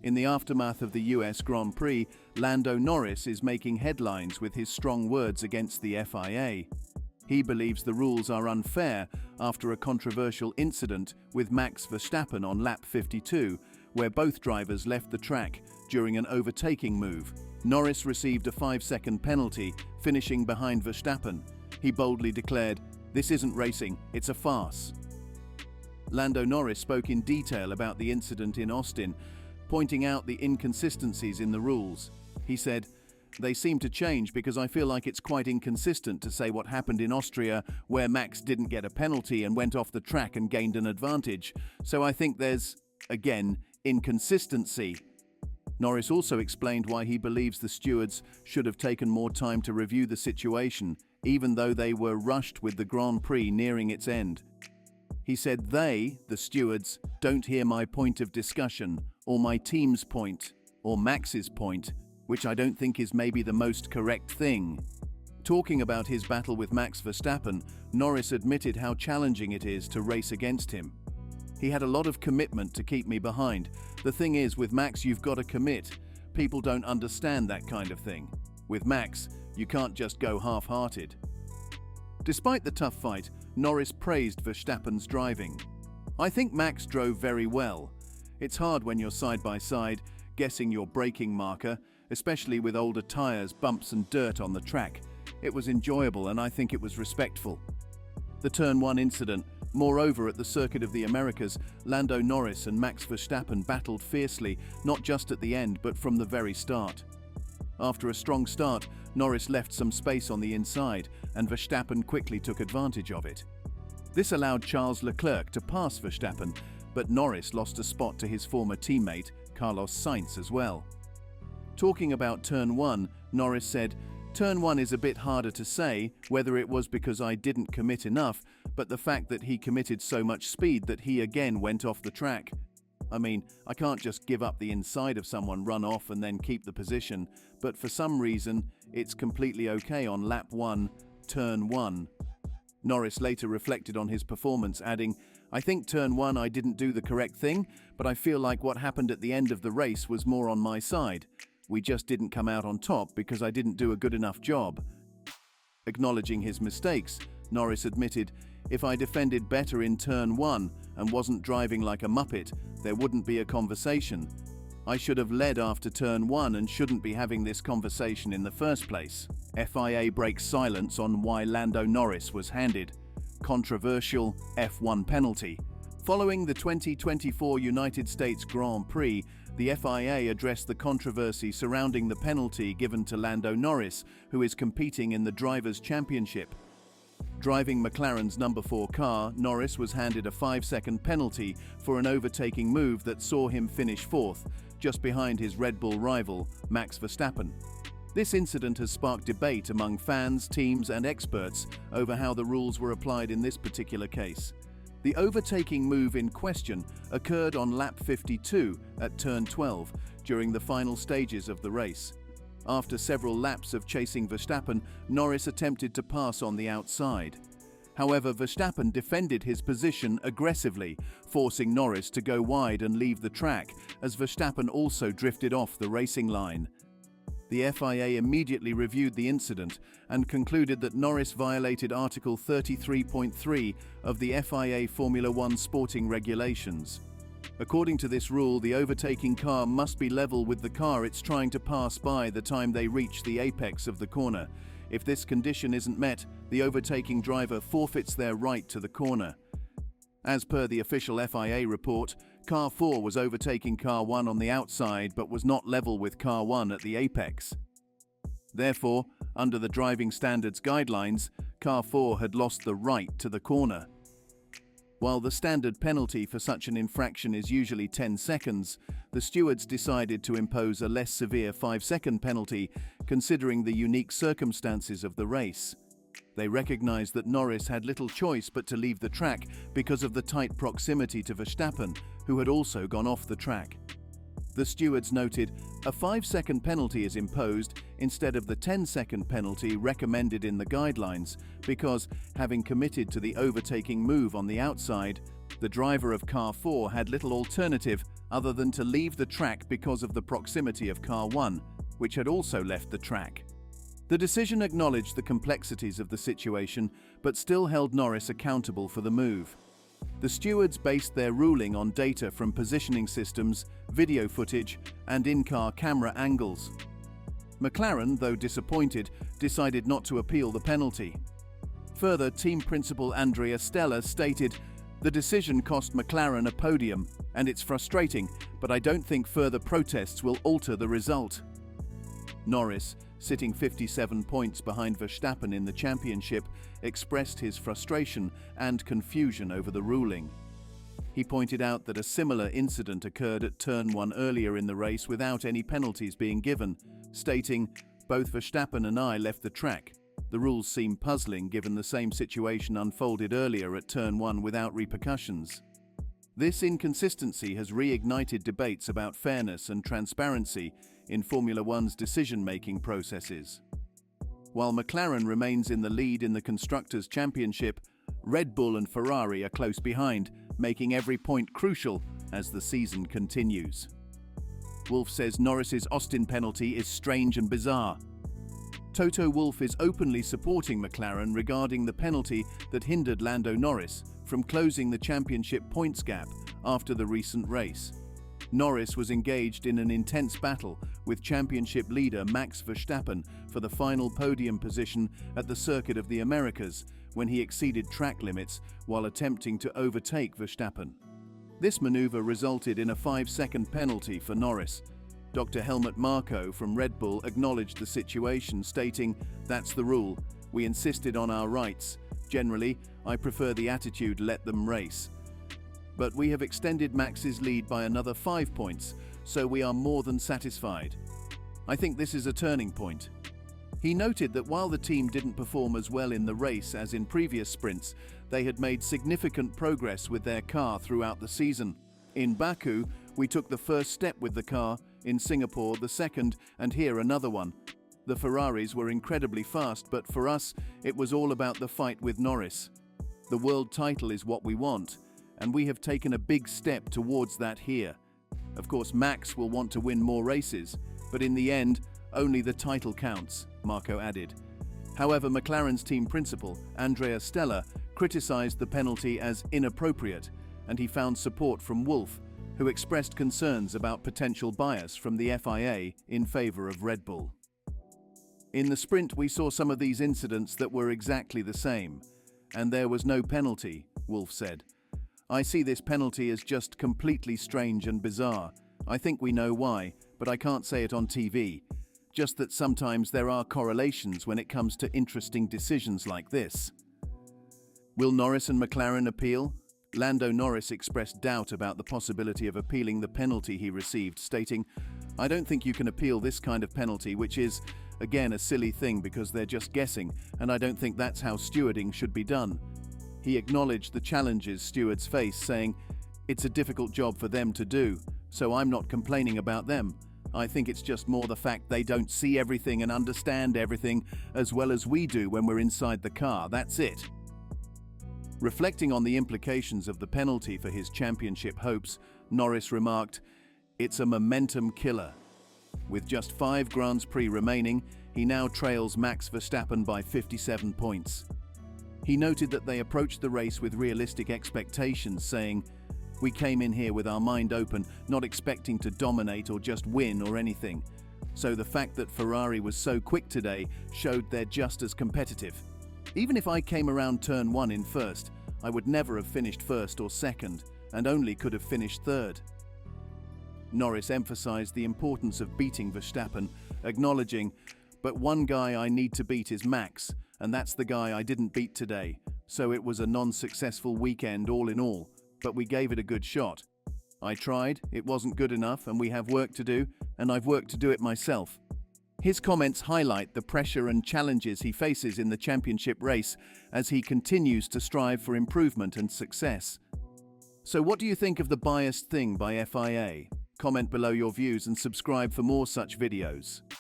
In the aftermath of the US Grand Prix, Lando Norris is making headlines with his strong words against the FIA. He believes the rules are unfair after a controversial incident with Max Verstappen on lap 52, where both drivers left the track during an overtaking move. Norris received a 5-second penalty, finishing behind Verstappen. He boldly declared, "This isn't racing, it's a farce." Lando Norris spoke in detail about the incident in Austin, pointing out the inconsistencies in the rules. He said, "They seem to change because I feel like it's quite inconsistent to say what happened in Austria, where Max didn't get a penalty and went off the track and gained an advantage. So I think there's, again, inconsistency." Norris also explained why he believes the stewards should have taken more time to review the situation, even though they were rushed with the Grand Prix nearing its end. He said they, the stewards, don't hear my point of discussion, or my team's point, or Max's point, which I don't think is maybe the most correct thing. Talking about his battle with Max Verstappen, Norris admitted how challenging it is to race against him. "He had a lot of commitment to keep me behind. The thing is, with Max you've got to commit. People don't understand that kind of thing. With Max, you can't just go half-hearted." Despite the tough fight, Norris praised Verstappen's driving. "I think Max drove very well. It's hard when you're side by side, guessing your braking marker, especially with older tires, bumps and dirt on the track. It was enjoyable and I think it was respectful." The Turn 1 incident. Moreover, at the Circuit of the Americas, Lando Norris and Max Verstappen battled fiercely, not just at the end but from the very start. After a strong start, Norris left some space on the inside, and Verstappen quickly took advantage of it. This allowed Charles Leclerc to pass Verstappen, but Norris lost a spot to his former teammate, Carlos Sainz, as well. Talking about Turn 1, Norris said, "Turn 1 is a bit harder to say, whether it was because I didn't commit enough, but the fact that he committed so much speed that he again went off the track. I mean, I can't just give up the inside of someone, run off and then keep the position, but for some reason, it's completely okay on lap 1, Turn 1. Norris later reflected on his performance, adding, "I think Turn 1 I didn't do the correct thing, but I feel like what happened at the end of the race was more on my side. We just didn't come out on top because I didn't do a good enough job." Acknowledging his mistakes, Norris admitted, "If I defended better in Turn 1 and wasn't driving like a muppet, there wouldn't be a conversation. I should have led after Turn 1 and shouldn't be having this conversation in the first place." FIA breaks silence on why Lando Norris was handed controversial F1 penalty. Following the 2024 United States Grand Prix, the FIA addressed the controversy surrounding the penalty given to Lando Norris, who is competing in the Drivers' Championship. Driving McLaren's number 4 car, Norris was handed a 5-second penalty for an overtaking move that saw him finish 4th, just behind his Red Bull rival, Max Verstappen. This incident has sparked debate among fans, teams and experts over how the rules were applied in this particular case. The overtaking move in question occurred on lap 52 at turn 12 during the final stages of the race. After several laps of chasing Verstappen, Norris attempted to pass on the outside. However, Verstappen defended his position aggressively, forcing Norris to go wide and leave the track, as Verstappen also drifted off the racing line. The FIA immediately reviewed the incident and concluded that Norris violated Article 33.3 of the FIA Formula One sporting regulations. According to this rule, the overtaking car must be level with the car it's trying to pass by the time they reach the apex of the corner. If this condition isn't met, the overtaking driver forfeits their right to the corner. As per the official FIA report, Car 4 was overtaking Car 1 on the outside but was not level with Car 1 at the apex. Therefore, under the driving standards guidelines, Car 4 had lost the right to the corner. While the standard penalty for such an infraction is usually 10 seconds, the stewards decided to impose a less severe 5-second penalty considering the unique circumstances of the race. They recognized that Norris had little choice but to leave the track because of the tight proximity to Verstappen, who had also gone off the track. The stewards noted a 5-second penalty is imposed instead of the 10-second penalty recommended in the guidelines because, having committed to the overtaking move on the outside, the driver of Car 4 had little alternative other than to leave the track because of the proximity of Car 1, which had also left the track. The decision acknowledged the complexities of the situation, but still held Norris accountable for the move. The stewards based their ruling on data from positioning systems, video footage, and in-car camera angles. McLaren, though disappointed, decided not to appeal the penalty. Further, team principal Andrea Stella stated, "The decision cost McLaren a podium, and it's frustrating, but I don't think further protests will alter the result." Norris, sitting 57 points behind Verstappen in the championship, expressed his frustration and confusion over the ruling. He pointed out that a similar incident occurred at Turn 1 earlier in the race without any penalties being given, stating, "Both Verstappen and I left the track. The rules seem puzzling given the same situation unfolded earlier at Turn 1 without repercussions." This inconsistency has reignited debates about fairness and transparency in Formula One's decision-making processes. While McLaren remains in the lead in the Constructors' Championship, Red Bull and Ferrari are close behind, making every point crucial as the season continues. Wolff says Norris's Austin penalty is strange and bizarre. Toto Wolff is openly supporting McLaren regarding the penalty that hindered Lando Norris from closing the championship points gap after the recent race. Norris was engaged in an intense battle with championship leader Max Verstappen for the final podium position at the Circuit of the Americas when he exceeded track limits while attempting to overtake Verstappen. This maneuver resulted in a 5-second penalty for Norris. Dr. Helmut Marko from Red Bull acknowledged the situation, stating, "That's the rule. We insisted on our rights. Generally, I prefer the attitude 'let them race.' But we have extended Max's lead by another 5 points, so we are more than satisfied. I think this is a turning point." He noted that while the team didn't perform as well in the race as in previous sprints, they had made significant progress with their car throughout the season. In Baku, we took the first step with the car, in Singapore the second, and here another one. The Ferraris were incredibly fast, but for us, it was all about the fight with Norris. The world title is what we want, and we have taken a big step towards that here. Of course, Max will want to win more races, but in the end, only the title counts, Marko added. However, McLaren's team principal, Andrea Stella, criticized the penalty as inappropriate, and he found support from Wolff, who expressed concerns about potential bias from the FIA in favor of Red Bull. "In the sprint, we saw some of these incidents that were exactly the same, and there was no penalty," Wolff said. "I see this penalty as just completely strange and bizarre. I think we know why, but I can't say it on TV. Just that sometimes there are correlations when it comes to interesting decisions like this." Will Norris and McLaren appeal? Lando Norris expressed doubt about the possibility of appealing the penalty he received, stating, "I don't think you can appeal this kind of penalty, which is, again, a silly thing because they're just guessing, and I don't think that's how stewarding should be done." He acknowledged the challenges stewards face, saying, "It's a difficult job for them to do, so I'm not complaining about them. I think it's just more the fact they don't see everything and understand everything as well as we do when we're inside the car, that's it." Reflecting on the implications of the penalty for his championship hopes, Norris remarked, "It's a momentum killer." With just 5 Grands Prix remaining, he now trails Max Verstappen by 57 points. He noted that they approached the race with realistic expectations, saying, "We came in here with our mind open, not expecting to dominate or just win or anything. So the fact that Ferrari was so quick today showed they're just as competitive. Even if I came around Turn 1 in first, I would never have finished first or second, and only could have finished third." Norris emphasized the importance of beating Verstappen, acknowledging, "But one guy I need to beat is Max, and that's the guy I didn't beat today, so it was a non-successful weekend all in all, but we gave it a good shot. I tried, it wasn't good enough, and we have work to do, and I've worked to do it myself." His comments highlight the pressure and challenges he faces in the championship race as he continues to strive for improvement and success. So what do you think of the biased thing by FIA? Comment below your views and subscribe for more such videos.